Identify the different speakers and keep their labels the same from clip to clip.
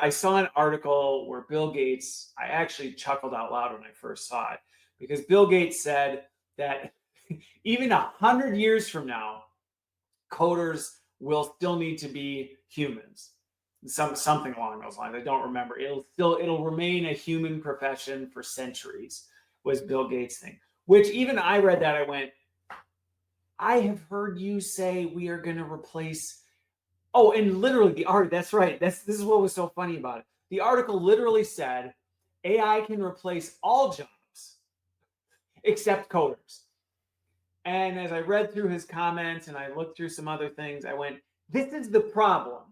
Speaker 1: I saw an article where Bill Gates, I actually chuckled out loud when I first saw it, because Bill Gates said that even 100 years from now, coders will still need to be humans. Something along those lines. I don't remember. It'll remain a human profession for centuries, was Bill Gates' thing. Which even I read that, I went, I have heard you say we are going to replace. Oh, and literally the art. That's right. This is what was so funny about it. The article literally said AI can replace all jobs except coders. And as I read through his comments and I looked through some other things, I went, this is the problem.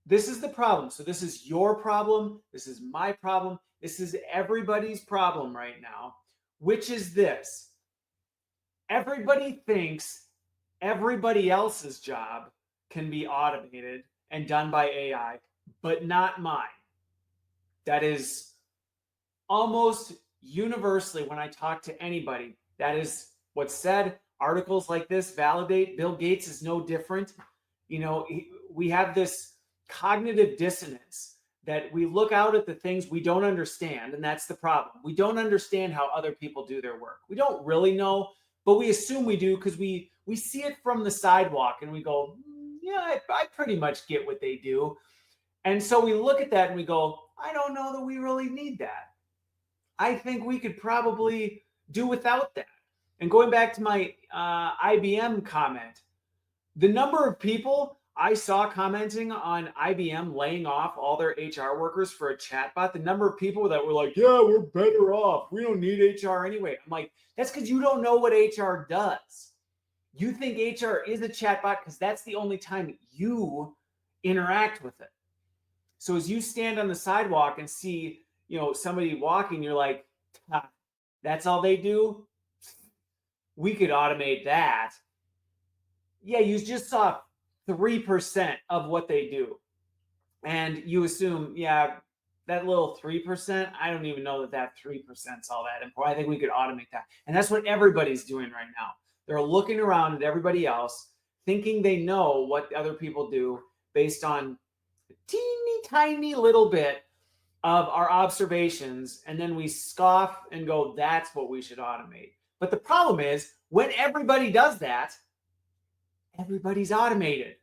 Speaker 1: This is the problem. So this is your problem. This is my problem. This is everybody's problem right now, which is this. Everybody thinks everybody else's job can be automated and done by AI, but not mine. That is almost universally, when I talk to anybody, that is what's said. Articles like this validate. Bill Gates is no different. We have this cognitive dissonance that we look out at the things we don't understand, and that's the problem. We don't understand how other people do their work. We don't really know, but we assume we do because we see it from the sidewalk and we go, yeah, I pretty much get what they do. And so we look at that and we go, I don't know that we really need that. I think we could probably do without that. And going back to my IBM comment, the number of people I saw commenting on IBM laying off all their HR workers for a chatbot, the number of people that were like, yeah, we're better off. We don't need HR anyway. I'm like, that's because you don't know what HR does. You think HR is a chatbot because that's the only time you interact with it. So as you stand on the sidewalk and see, somebody walking, you're like, that's all they do? We could automate that. Yeah, you just saw 3% of what they do. And you assume, yeah, that little 3%, I don't even know that 3% is all that important. I think we could automate that. And that's what everybody's doing right now. They're looking around at everybody else, thinking they know what other people do based on a teeny tiny little bit of our observations. And then we scoff and go, that's what we should automate. But the problem is, when everybody does that, everybody's automated.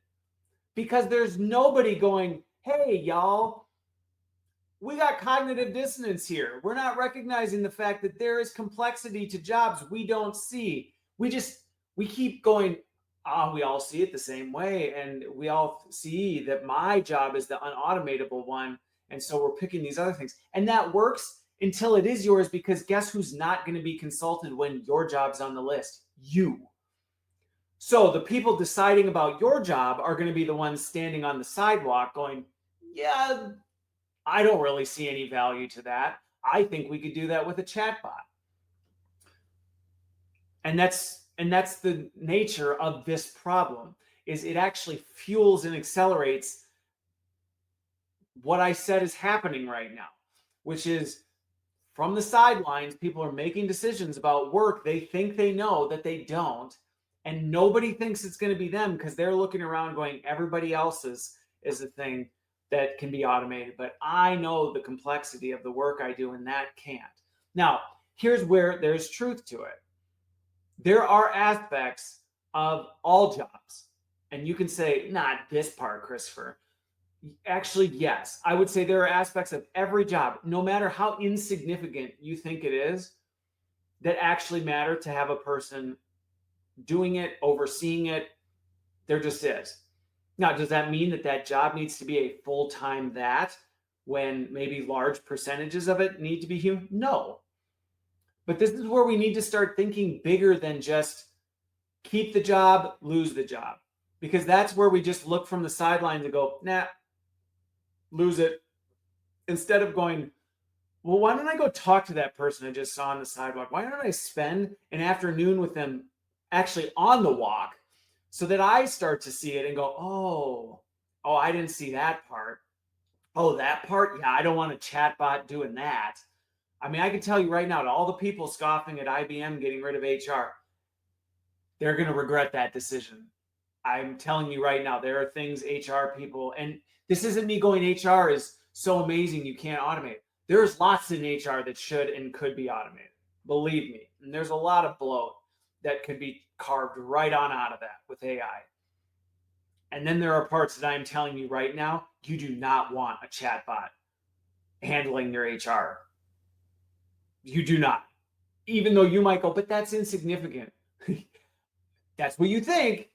Speaker 1: Because there's nobody going, hey, y'all, we got cognitive dissonance here. We're not recognizing the fact that there is complexity to jobs we don't see. We keep going, we all see it the same way. And we all see that my job is the unautomatable one. And so we're picking these other things. And that works until it is yours, because guess who's not going to be consulted when your job's on the list? You. So the people deciding about your job are going to be the ones standing on the sidewalk going, yeah, I don't really see any value to that. I think we could do that with a chatbot. And that's the nature of this problem, is it actually fuels and accelerates what I said is happening right now, which is from the sidelines, people are making decisions about work they think they know that they don't. And nobody thinks it's going to be them because they're looking around going, everybody else's is a thing that can be automated. But I know the complexity of the work I do, and that can't. Now, here's where there's truth to it. There are aspects of all jobs. And you can say, not this part, Christopher. Actually, yes. I would say there are aspects of every job, no matter how insignificant you think it is, that actually matter to have a person doing it, overseeing it. There just is. Now, does that mean that job needs to be a full-time when maybe large percentages of it need to be human? No. But this is where we need to start thinking bigger than just keep the job, lose the job. Because that's where we just look from the sidelines and go, nah, lose it. Instead of going, well, why don't I go talk to that person I just saw on the sidewalk? Why don't I spend an afternoon with them actually on the walk, so that I start to see it and go, oh, I didn't see that part. Oh, that part? Yeah, I don't want a chatbot doing that. I mean, I can tell you right now, to all the people scoffing at IBM getting rid of HR, they're going to regret that decision. I'm telling you right now, there are things HR people, and this isn't me going, HR is so amazing you can't automate. There's lots in HR that should and could be automated. Believe me. And there's a lot of bloat that could be carved right on out of that with AI. And then there are parts that I'm telling you right now, you do not want a chatbot handling your HR. You do not. Even though you might go, but that's insignificant. That's what you think.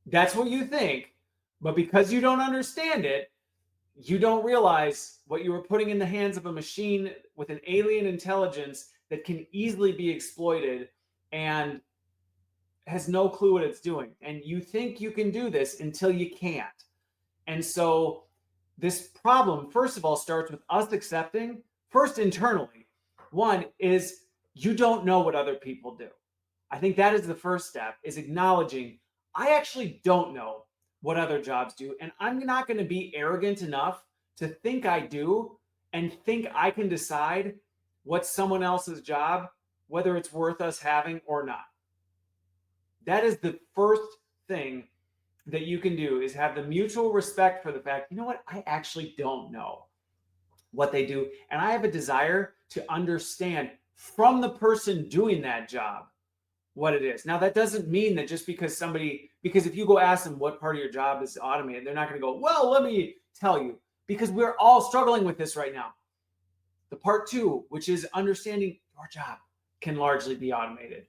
Speaker 1: That's what you think. But because you don't understand it, you don't realize what you are putting in the hands of a machine with an alien intelligence that can easily be exploited and has no clue what it's doing. And you think you can do this until you can't. And so this problem, first of all, starts with us accepting, first internally. One is you don't know what other people do. I think that is the first step, is acknowledging I actually don't know what other jobs do. And I'm not going to be arrogant enough to think I do and think I can decide what's someone else's job, whether it's worth us having or not. That is the first thing that you can do, is have the mutual respect for the fact, you know what, I actually don't know what they do. And I have a desire to understand from the person doing that job what it is. Now, that doesn't mean that just because if you go ask them what part of your job is automated, they're not going to go, well, let me tell you, because we're all struggling with this right now. The part two, which is understanding your job can largely be automated.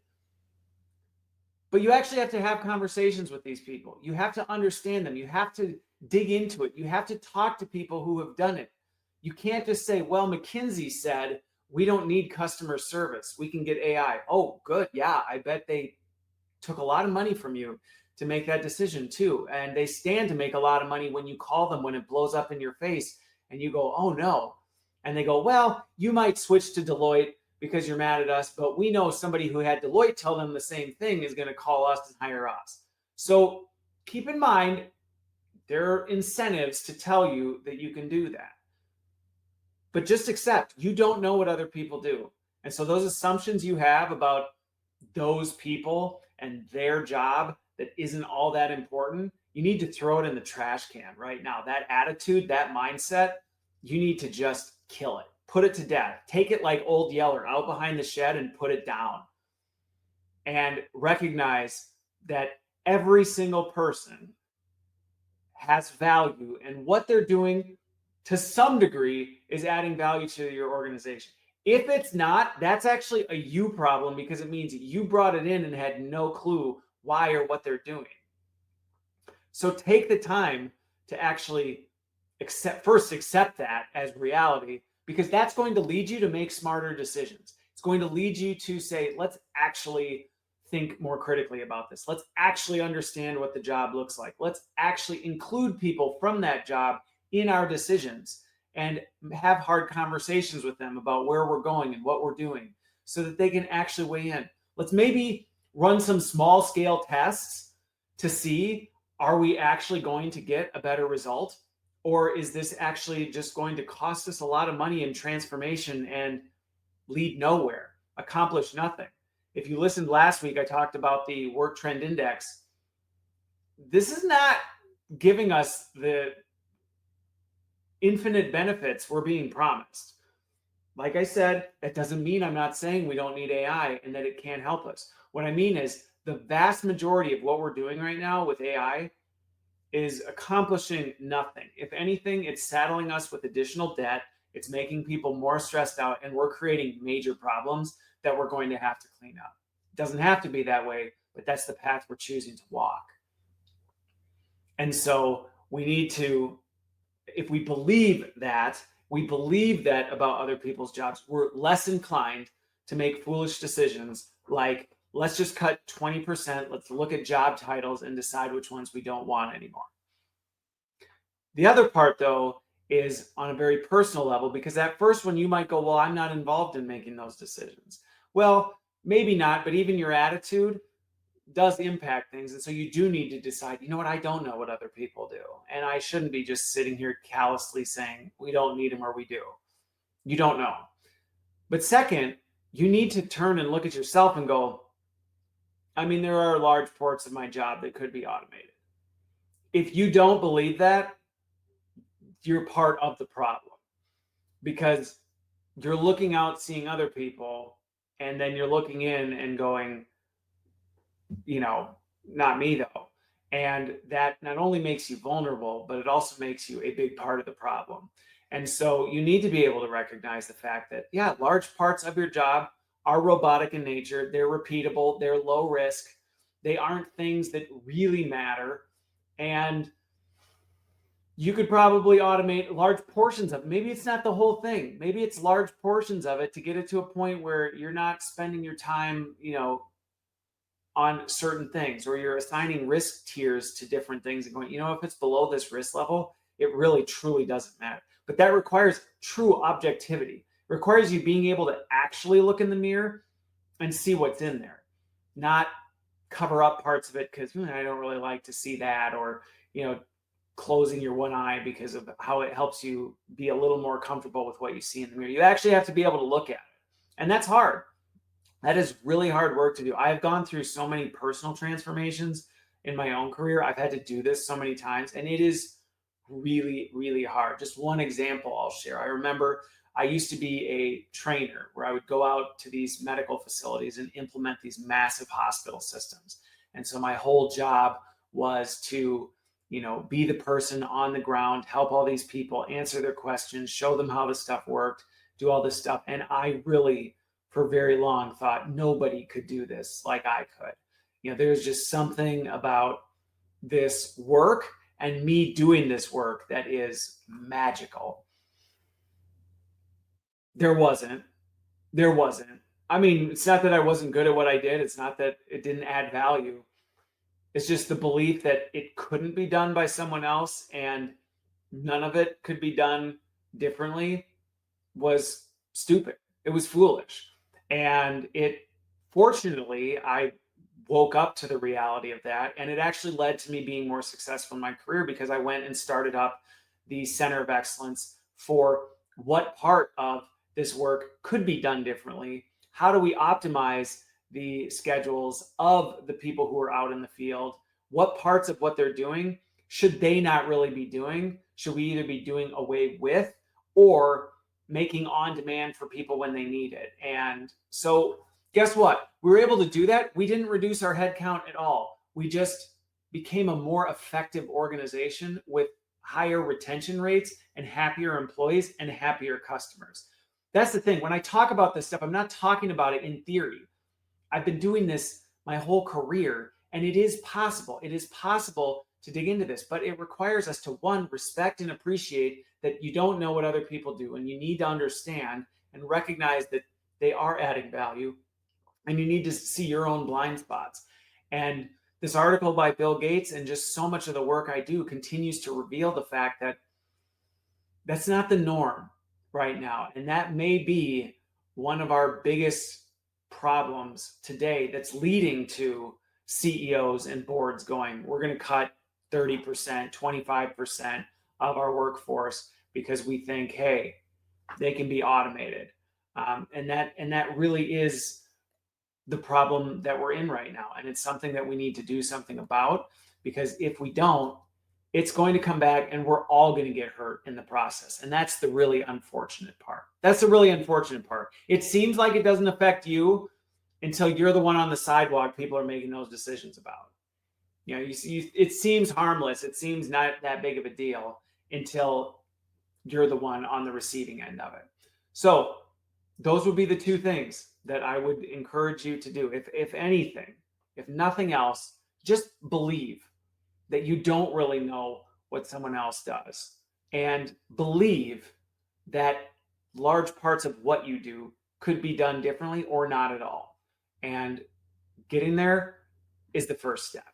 Speaker 1: But you actually have to have conversations with these people. You have to understand them. You have to dig into it. You have to talk to people who have done it. You can't just say, well, McKinsey said we don't need customer service. We can get AI. Oh, good. Yeah, I bet they took a lot of money from you to make that decision too. And they stand to make a lot of money when you call them when it blows up in your face and you go, oh no. And they go, well, you might switch to Deloitte because you're mad at us, but we know somebody who had Deloitte tell them the same thing is going to call us and hire us. So keep in mind, there are incentives to tell you that you can do that. But just accept you don't know what other people do. And so those assumptions you have about those people and their job that isn't all that important, you need to throw it in the trash can right now. That attitude, that mindset, you need to just kill it. Put it to death. Take it like Old Yeller out behind the shed and put it down. And recognize that every single person has value, and what they're doing to some degree is adding value to your organization. If it's not, that's actually a you problem, because it means you brought it in and had no clue why or what they're doing. So take the time to actually accept that as reality, because that's going to lead you to make smarter decisions. It's going to lead you to say, let's actually think more critically about this. Let's actually understand what the job looks like. Let's actually include people from that job in our decisions and have hard conversations with them about where we're going and what we're doing so that they can actually weigh in. Let's maybe run some small scale tests to see, are we actually going to get a better result? Or is this actually just going to cost us a lot of money in transformation and lead nowhere, accomplish nothing? If you listened last week, I talked about the work trend index. This is not giving us the infinite benefits we're being promised. Like I said, that doesn't mean I'm not saying we don't need AI and that it can't help us. What I mean is the vast majority of what we're doing right now with AI is accomplishing nothing. If anything, it's saddling us with additional debt. It's making people more stressed out, and we're creating major problems that we're going to have to clean up. It doesn't have to be that way, but that's the path we're choosing to walk. And so we need to, if we believe that about other people's jobs, we're less inclined to make foolish decisions like, let's just cut 20%. Let's look at job titles and decide which ones we don't want anymore. The other part, though, is on a very personal level, because that first one you might go, well, I'm not involved in making those decisions. Well, maybe not, but even your attitude does impact things. And so you do need to decide, you know what, I don't know what other people do. And I shouldn't be just sitting here callously saying we don't need them or we do. You don't know. But second, you need to turn and look at yourself and go, I mean, there are large parts of my job that could be automated. If you don't believe that, you're part of the problem. because you're looking out, seeing other people, and then you're looking in and going, not me though. And that not only makes you vulnerable, but it also makes you a big part of the problem. And so you need to be able to recognize the fact that, yeah, large parts of your job are robotic in nature. They're repeatable, they're low risk, they aren't things that really matter. And you could probably automate large portions of it. Maybe it's not the whole thing. Maybe it's large portions of it to get it to a point where you're not spending your time, on certain things, or you're assigning risk tiers to different things and going, if it's below this risk level, it really truly doesn't matter. But that requires true objectivity. It requires you being able to actually look in the mirror and see what's in there, not cover up parts of it because I don't really like to see that, or, closing your one eye because of how it helps you be a little more comfortable with what you see in the mirror. You actually have to be able to look at it. And that's hard. That is really hard work to do. I've gone through so many personal transformations in my own career. I've had to do this so many times, and it is really, really hard. Just one example I'll share. I remember I used to be a trainer where I would go out to these medical facilities and implement these massive hospital systems. And so my whole job was to, be the person on the ground, help all these people, answer their questions, show them how the stuff worked, do all this stuff. And I really, for very long, thought nobody could do this like I could. There's just something about this work and me doing this work that is magical. There wasn't. There wasn't. I mean, it's not that I wasn't good at what I did. It's not that it didn't add value. It's just the belief that it couldn't be done by someone else and none of it could be done differently was stupid. It was foolish. And fortunately, I woke up to the reality of that. And it actually led to me being more successful in my career because I went and started up the Center of Excellence for what part of this work could be done differently. How do we optimize the schedules of the people who are out in the field? What parts of what they're doing should they not really be doing? Should we either be doing away with or making on demand for people when they need it? And so guess what? We were able to do that. We didn't reduce our headcount at all. We just became a more effective organization with higher retention rates and happier employees and happier customers. That's the thing. When I talk about this stuff, I'm not talking about it in theory. I've been doing this my whole career, and it is possible. It is possible to dig into this, but it requires us to, one, respect and appreciate that you don't know what other people do, and you need to understand and recognize that they are adding value, and you need to see your own blind spots. And this article by Bill Gates and just so much of the work I do continues to reveal the fact that that's not the norm right now. And that may be one of our biggest problems today that's leading to CEOs and boards going, we're going to cut 30%, 25% of our workforce because we think, hey, they can be automated. And that really is the problem that we're in right now. And it's something that we need to do something about, because if we don't, it's going to come back and we're all going to get hurt in the process. And that's the really unfortunate part. That's the really unfortunate part. It seems like it doesn't affect you until you're the one on the sidewalk people are making those decisions about. It seems harmless. It seems not that big of a deal until you're the one on the receiving end of it. So those would be the two things that I would encourage you to do. If anything, if nothing else, just believe that you don't really know what someone else does, and believe that large parts of what you do could be done differently or not at all. And getting there is the first step.